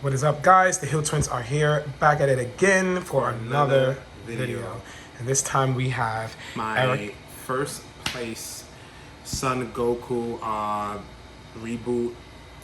What is up, guys? The TheHillTwins are here, back at it again for another video. And this time we have my Eric. first place Son Goku reboot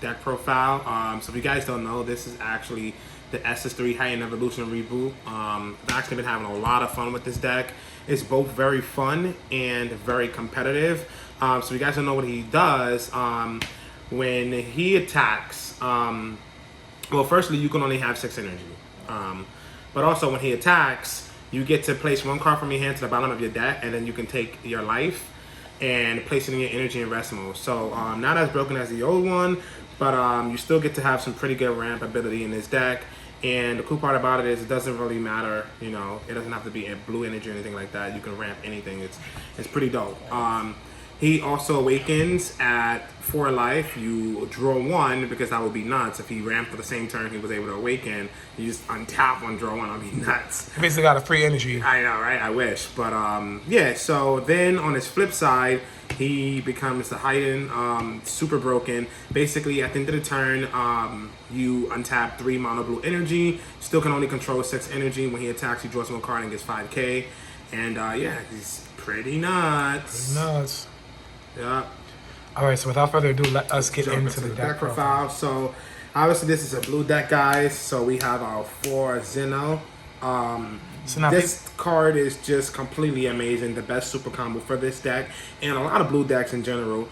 deck profile. So if you guys don't know, this is actually the SS3 Heightened Evolution reboot. I've actually been having a lot of fun with this deck. It's both very fun and very competitive. So if you guys don't know what he does, when he attacks, well, firstly, you can only have 6 energy. But also, when he attacks, you get to place 1 card from your hand to the bottom of your deck, and then you can take your life and place it in your energy and rest mode. So, not as broken as the old one, but you still get to have some pretty good ramp ability in this deck. And the cool part about it is it doesn't really matter, you know, it doesn't have to be a blue energy or anything like that. You can ramp anything. It's pretty dope. He also awakens at 4 life. You draw 1 because that would be nuts. If he ramped for the same turn he was able to awaken, you just untap 1, draw 1. That would be nuts. He basically got a free energy. I know, right? I wish. But yeah, so then on his flip side, he becomes the Heightened, super broken. Basically, at the end of the turn, you untap 3 mono blue energy. Still can only control 6 energy. When he attacks, he draws 1 card and gets 5k. And yeah, he's pretty nuts. Pretty nuts. Yeah. All right, so without further ado, let us get into the deck profile. So obviously this is a blue deck, guys. So we have our 4 Zeno. So now this card is just completely amazing. The best super combo for this deck and a lot of blue decks in general.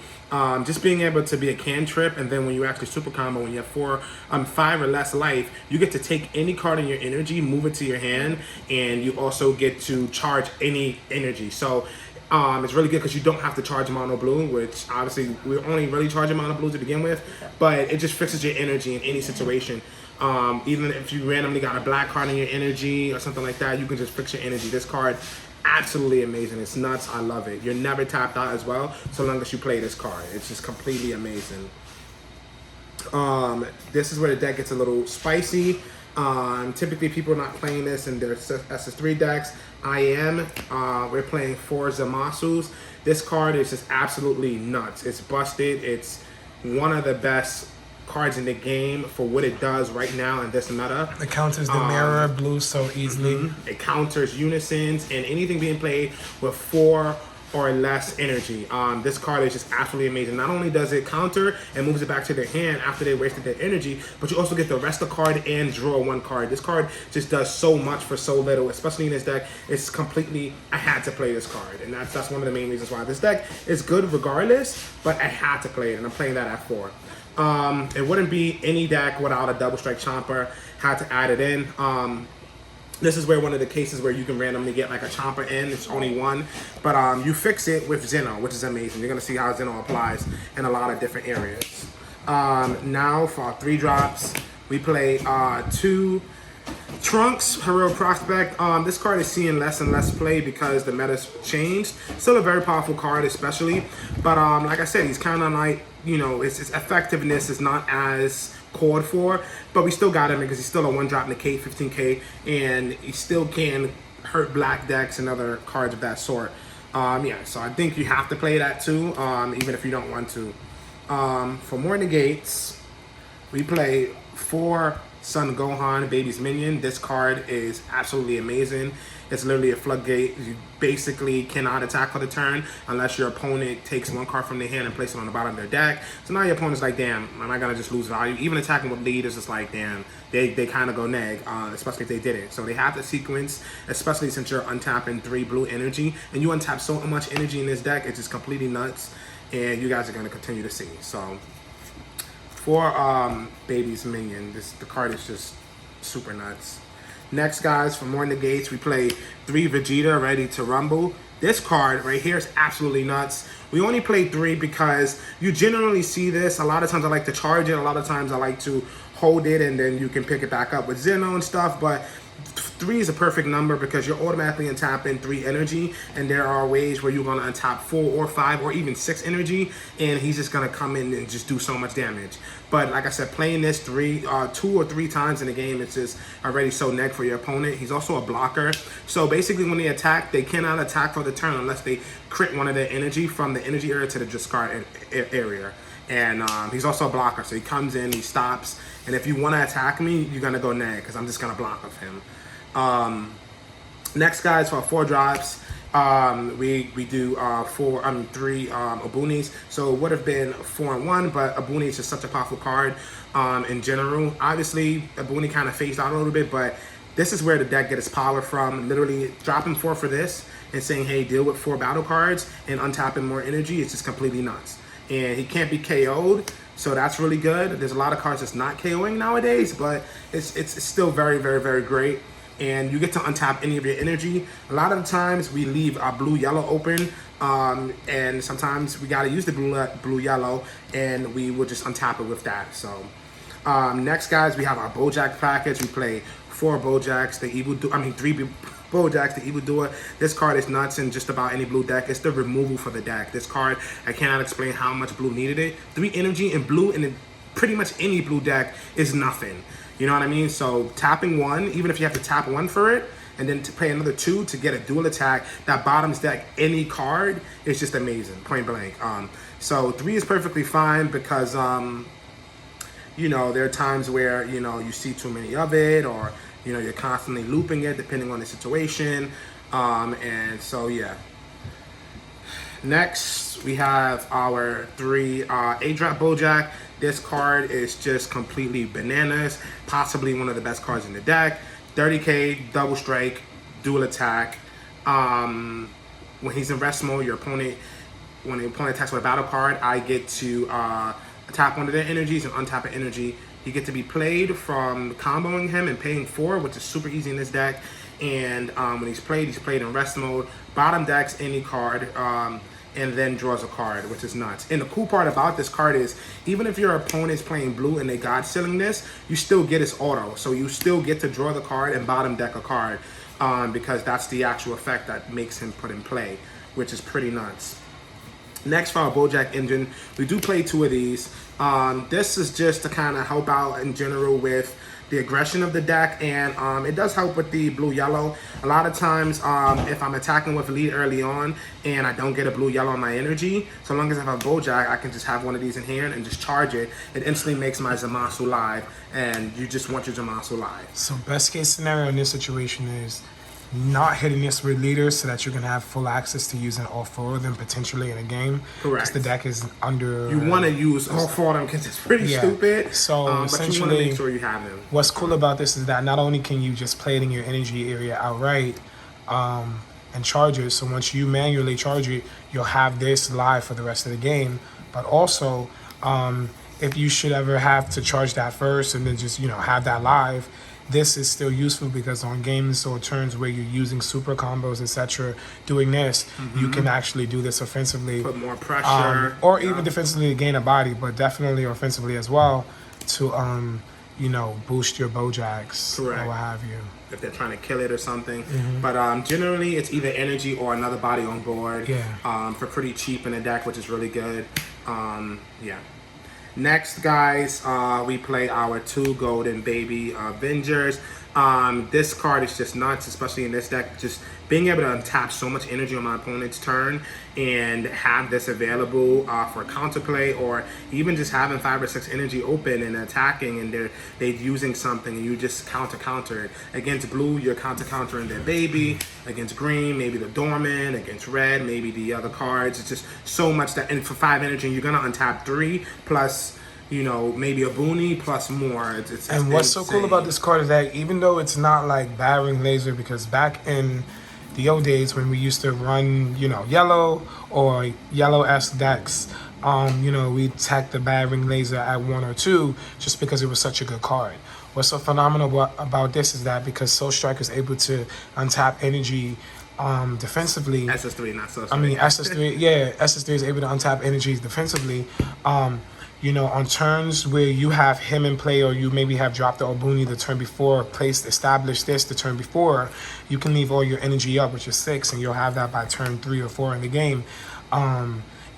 Just being able to be a cantrip, and then when you actually super combo, when you have 5 or less life, you get to take any card in your energy, move it to your hand, and you also get to charge any energy. So it's really good because you don't have to charge mono blue, which obviously we're only really charging mono blue to begin with, but it just fixes your energy in any situation. Even if you randomly got a black card in your energy or something like that, you can just fix your energy. This card, absolutely amazing. It's nuts. I love it. You're never tapped out as well, so long as you play this card. It's just completely amazing. This is where the deck gets a little spicy. Typically people are not playing this in their SS3 decks. I am. We're playing 4 Zamasus. This card is just absolutely nuts. It's busted. It's one of the best cards in the game for what it does right now in this meta. it counters the mirror blue so easily. It counters unisons and anything being played with 4 or less energy. This card is just absolutely amazing. Not only does it counter and moves it back to their hand after they wasted their energy, but you also get the rest of the card and draw 1 card. This card just does so much for so little, especially in this deck. It's completely, I had to play this card, and that's one of the main reasons why this deck is good regardless, but I had to play it, and I'm playing that at 4. It wouldn't be any deck without a double strike chomper. Had to add it in. This is where one of the cases where you can randomly get like a chomper in. It's only 1, but you fix it with Zeno, which is amazing. You're gonna see how Zeno applies in a lot of different areas. Now for our 3 drops, we play 2 Trunks, Hero Prospect. This card is seeing less and less play because the meta's changed. Still a very powerful card, especially, but like I said, he's kind of like, you know, its effectiveness is not as called for, but we still got him because he's still a 1-drop negate, 15k, and he still can hurt black decks and other cards of that sort. Yeah, so I think you have to play that too, even if you don't want to. For more negates, we play 4 Son Gohan, Baby's Minion. This card is absolutely amazing. It's literally a floodgate. You basically cannot attack for the turn unless your opponent takes 1 card from their hand and places it on the bottom of their deck. So now your opponent's like, damn, am I gonna just lose value? Even attacking with lead is just like, damn, they kind of go neg, especially if they did it. So they have to sequence, especially since you're untapping 3 blue energy, and you untap so much energy in this deck, it's just completely nuts, and you guys are gonna continue to see. So for Baby's Minion, the card is just super nuts. Next, guys, for more negates, we play 3 Vegeta Ready to Rumble. This card right here is absolutely nuts. We only play 3 because you generally see this. A lot of times I like to charge it. A lot of times I like to hold it and then you can pick it back up with Zeno and stuff. But 3 is a perfect number because you're automatically untapping 3 energy, and there are ways where you're going to untap 4 or 5 or even 6 energy, and he's just going to come in and just do so much damage. But like I said, playing this 2 or 3 times in the game, it's just already so neg for your opponent. He's also a blocker, so basically when they attack, they cannot attack for the turn unless they crit one of their energy from the energy area to the discard area. And he's also a blocker, so he comes in, he stops, and if you want to attack me, you're gonna go neg because I'm just gonna block with him. Next, guys, for 4 drops, we do 3 Abunis. So it would have been 4 and 1, but Abuni is just such a powerful card in general. Obviously, Abuni kind of phased out a little bit, but this is where the deck gets its power from. Literally dropping 4 for this and saying, hey, deal with 4 battle cards and untapping more energy. It's just completely nuts. And he can't be KO'd, so that's really good. There's a lot of cards that's not KOing nowadays, but it's still very, very, very great. And you get to untap any of your energy. A lot of the times we leave our blue-yellow open, and sometimes we gotta use the blue-yellow, and we will just untap it with that. So next, guys, we have our Bojack package. We play 4 Bojacks, the evil. 3 Bojacks, the evil doer. This card is nuts in just about any blue deck. It's the removal for the deck. This card, I cannot explain how much blue needed it. 3 energy in blue in pretty much any blue deck is nothing. You know what I mean? So tapping 1, even if you have to tap 1 for it, and then to pay another 2 to get a dual attack that bottoms deck any card is just amazing, point blank. So 3 is perfectly fine because, you know, there are times where, you know, you see too many of it, or, you know, you're constantly looping it depending on the situation. And so, yeah. Next, we have our 3 A-Drop Bojack. This card is just completely bananas. Possibly one of the best cards in the deck. 30k, double strike, dual attack. When he's in rest mode, when the opponent attacks with a battle card, I get to tap one of their energies and untap an energy. You get to be played from comboing him and paying 4, which is super easy in this deck. And when he's played in rest mode. Bottom decks any card, and then draws a card, which is nuts. And the cool part about this card is, even if your opponent's playing blue and they God sealing this, you still get his auto. So you still get to draw the card and bottom deck a card, because that's the actual effect that makes him put in play, which is pretty nuts. Next, for our Bojack Engine, we do play 2 of these. This is just to kind of help out in general with the aggression of the deck, and it does help with the blue-yellow. A lot of times, if I'm attacking with lead early on and I don't get a blue-yellow on my energy, so long as I have a Bojack, I can just have one of these in hand and just charge it. It instantly makes my Zamasu live, and you just want your Zamasu live. So best case scenario in this situation is not hitting this with leaders so that you can have full access to using all 4 of them potentially in a game. Correct. Because the deck is under... You want to use all 4 of them because it's pretty stupid. So essentially, but you want to make sure you have them. What's cool about this is that not only can you just play it in your energy area outright and charge it, so once you manually charge it, you'll have this live for the rest of the game. But also, if you should ever have to charge that first and then just, you know, have that live, this is still useful because on games or turns where you're using super combos, etc., doing this, you can actually do this offensively. Put more pressure. Or even defensively to gain a body, but definitely offensively as well to, you know, boost your Bojacks. Correct. Or what have you. If they're trying to kill it or something. But generally, it's either energy or another body on board. Yeah. For pretty cheap in the deck, which is really good. Yeah. Next, guys, we play our 2 golden baby Avengers. This card is just nuts, especially in this deck. Just being able to untap so much energy on my opponent's turn and have this available for counterplay, or even just having 5 or 6 energy open and attacking, and they're using something and you just counter it. Against blue, you're countering their baby. Against green, maybe the dormant. Against red, maybe the other cards. It's just so much that, and for 5 energy, you're gonna untap 3 plus, you know, maybe a boonie plus more. It's and what's so cool about this card is that even though it's not like battering laser, because back in the old days when we used to run, you know, yellow or yellow-esque decks, you know, we attacked the battering laser at 1 or 2 just because it was such a good card. What's so phenomenal about this is that because Soul Striker is able to untap energy defensively. SS3, not Soul Striker. I mean, SS3, yeah, SS3 is able to untap energies defensively. You know, on turns where you have him in play, or you maybe have dropped the Obuni the turn before, established this the turn before, you can leave all your energy up, which is 6, and you'll have that by turn 3 or 4 in the game.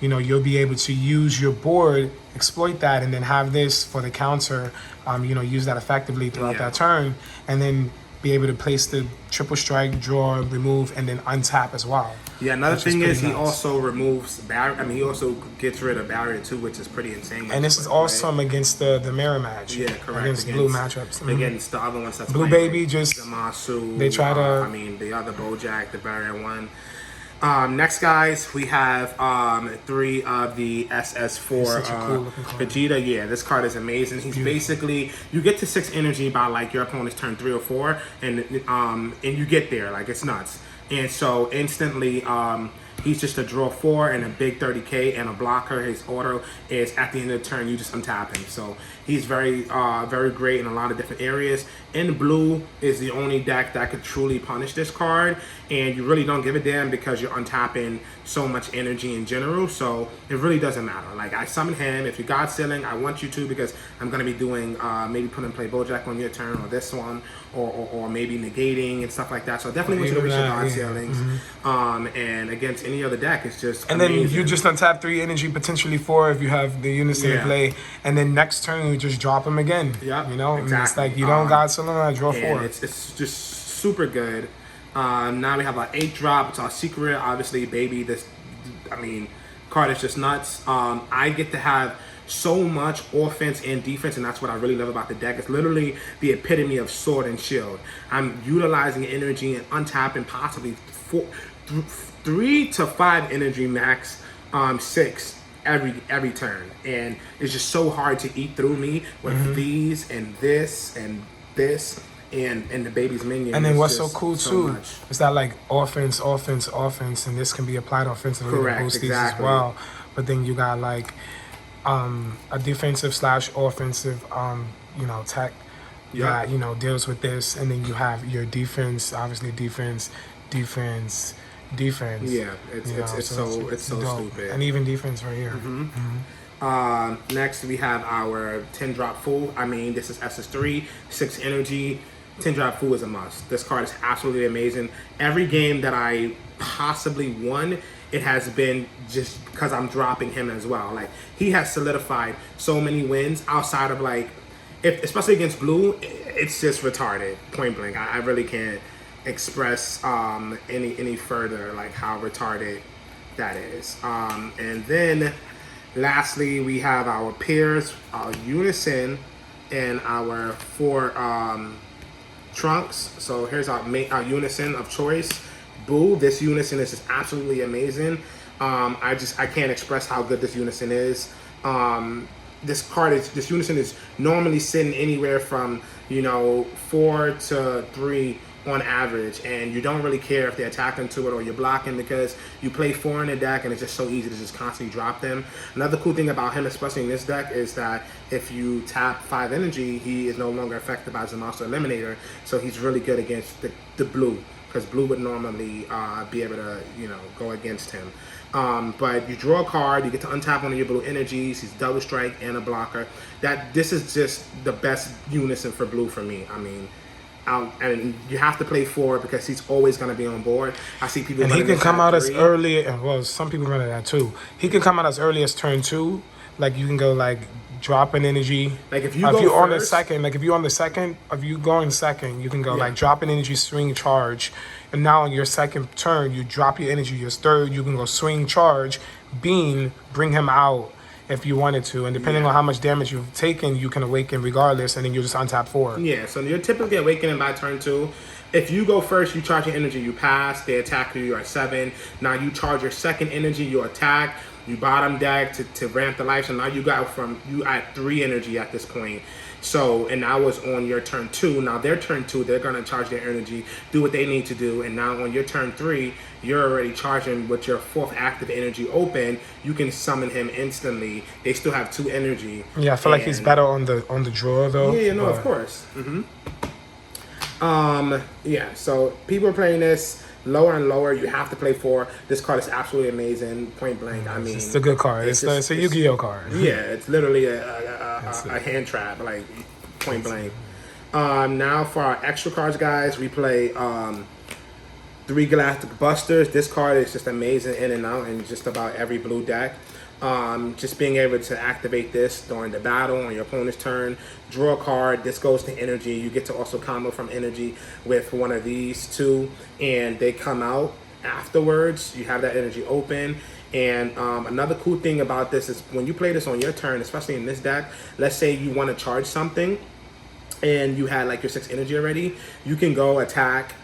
You know, you'll be able to use your board, exploit that, and then have this for the counter, you know, use that effectively throughout that turn, and then be able to place the triple strike, draw, remove, and then untap as well. Yeah, another which thing pretty is he nice. also removes barrier. I mean, he also gets rid of barrier too, which is pretty insane. And this is awesome against the mirror match. Yeah, correct. Against blue matchups. Against the other ones that's Blue playing, Baby like just Zamasu, they try to. I mean, the other Bojack, the barrier one. Next, guys, we have 3 of the SS4 Such a cool looking card. Vegeta. Yeah, this card is amazing. He's basically, you get to 6 energy by like your opponent's turn 3 or 4, and you get there, like it's nuts. And so instantly, he's just a draw 4 and a big 30k and a blocker. His auto is at the end of the turn, you just untap him. So he's very great in a lot of different areas. In blue is the only deck that could truly punish this card, and you really don't give a damn because you're untapping so much energy in general. So it really doesn't matter. Like, I summon him. If you're God Sealing, I want you to, because I'm gonna be doing maybe put and play Bojack on your turn, or this one, or maybe negating and stuff like that. So I definitely want you to reach your God Sealings. And against any other deck, it's just And amazing. then you just untap 3 energy, potentially 4 if you have the unison in play. And then next turn you just drop them again. Yep, You know, exactly. And it's like you don't God Sealing, I draw 4. And it's just super good. Now we have our 8 drop. It's our secret, obviously, baby. Card is just nuts. I get to have so much offense and defense, and that's what I really love about the deck. It's literally the epitome of sword and shield. I'm utilizing energy and untapping possibly 3 to 5 energy max, 6 every turn, and it's just so hard to eat through me with these and this and this and the baby's minion. And then It's what's so just cool so too much. is that like offense, and this can be applied offensively Correct, to boost these as exactly. well. But then you got like a defensive / offensive tech that deals with this, and then you have your defense, obviously defense. Yeah, it's so dope. stupid. And even defense right here. Next we have our 10 drop Fool. I mean, this is SS3, 6 energy. 10 drop Fool is a must. This card is absolutely amazing. Every game that I possibly won, it has been just because I'm dropping him as well. Like, he has solidified so many wins outside of like, especially against blue, it's just retarded, point blank. I really can't express any further like how retarded that is. And then lastly, we have our pairs, our unison, and our 4 trunks. So here's our unison of choice. Boo, this unison is just absolutely amazing. I can't express how good this unison is. This unison is normally sitting anywhere from 4 to 3 on average, and you don't really care if they attack into it or you're blocking, because you play 4 in the deck and it's just so easy to just constantly drop them. Another cool thing about him, especially in this deck, is that if you tap 5 energy, he is no longer affected by Zamasu Eliminator, so he's really good against the blue, because blue would normally be able to go against him. But you draw a card, you get to untap one of your blue energies. He's double strike and a blocker. This is just the best unison for blue for me. I mean, and you have to play 4 because he's always going to be on board. I see people. And he can come out as 3. early. Well, some people run it at 2. He can come out as early as turn 2. Like, you can go like dropping energy. Like, if you go go on the first- second, like if you going second, you can go Yeah. like dropping energy, swing, charge. And now on your second turn, you drop your energy. Your third, you can go swing, charge, beam, bring him out if you wanted to. And depending on how much damage you've taken, you can awaken regardless, and then you just untap 4. Yeah, so you're typically awakening by turn 2. If you go first, you charge your energy, you pass, they attack you, you're at 7. Now you charge your second energy, you attack, you bottom deck to ramp the life. So now you at 3 energy at this point. So, and I was on your turn 2. Now their turn 2, they're gonna charge their energy, do what they need to do, and now on your turn 3, you're already charging with your 4th active energy open. You can summon him instantly. They still have 2 energy. Yeah, I feel like he's better on the draw though. Yeah, no, of course. Yeah, so people are playing this lower and lower. You have to play 4. This card is absolutely amazing, point blank. I mean, It's a good card. It's a Yu-Gi-Oh card. yeah, it's literally a hand trap, like point blank. Now for our extra cards, guys, we play 3 Galactic Busters. This card is just amazing in and out in just about every blue deck. Just being able to activate this during the battle on your opponent's turn, draw a card, this goes to energy. You get to also combo from energy with one of these two, and they come out afterwards. You have that energy open. And another cool thing about this is when you play this on your turn, especially in this deck, let's say you want to charge something and you had like your 6 energy already, you can go attack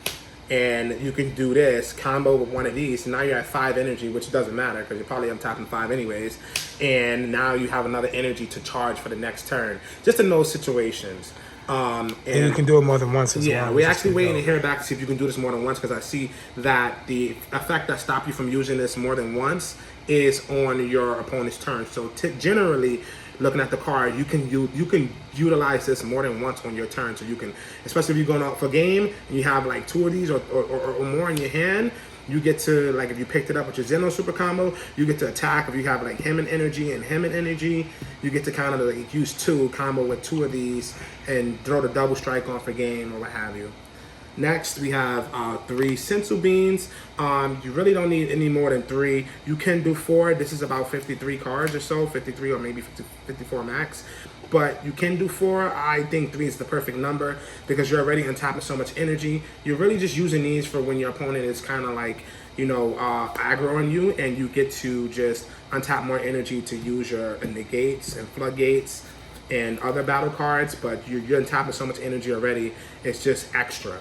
and you can do this combo with one of these. Now you're at 5 energy, which doesn't matter because you're probably untapping 5 anyways, and now you have another energy to charge for the next turn, just in those situations. And you can do it more than once as well. Yeah, we're actually waiting to hear back to see if you can do this more than once, because I see that the effect that stops you from using this more than once is on your opponent's turn. So generally, looking at the card, you can utilize this more than once on your turn. So you can, especially if you're going out for game and you have like 2 of these or more in your hand, you get to, like, if you picked it up with your Zeno super combo, you get to attack. If you have like him and energy and him and energy, you get to kind of like use 2 combo with 2 of these and throw the double strike on for game or what have you. Next, we have 3 Sensu Beans. You really don't need any more than 3. You can do 4. This is about 53 cards or so, 53 or maybe 54 max. But you can do 4. I think 3 is the perfect number because you're already on top of so much energy. You're really just using these for when your opponent is kind of like, you know, aggro on you, and you get to just untap more energy to use your negates and floodgates and other battle cards. But you're on top of so much energy already, it's just extra.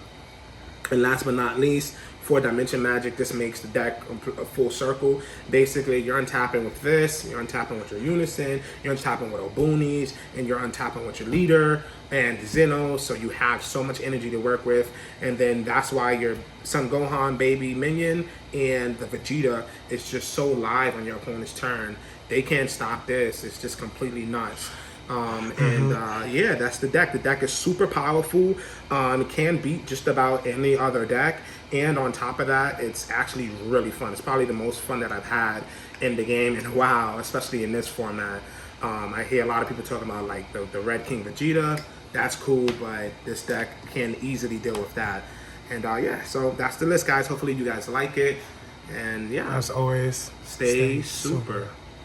And last but not least, for Dimension Magic, this makes the deck a full circle. Basically, you're untapping with this, you're untapping with your Unison, you're untapping with Obunis, and you're untapping with your Leader and Zeno, so you have so much energy to work with. And then that's why your Son Gohan baby minion and the Vegeta is just so live on your opponent's turn. They can't stop this. It's just completely nuts. Yeah, that's the deck. The deck is super powerful. It can beat just about any other deck, and on top of that, it's actually really fun. It's probably the most fun that I've had in the game in a while, especially in this format. I hear a lot of people talking about like the Red King Vegeta. That's cool, but this deck can easily deal with that. And yeah, so that's the list, guys. Hopefully you guys like it, and yeah, as always, stay super.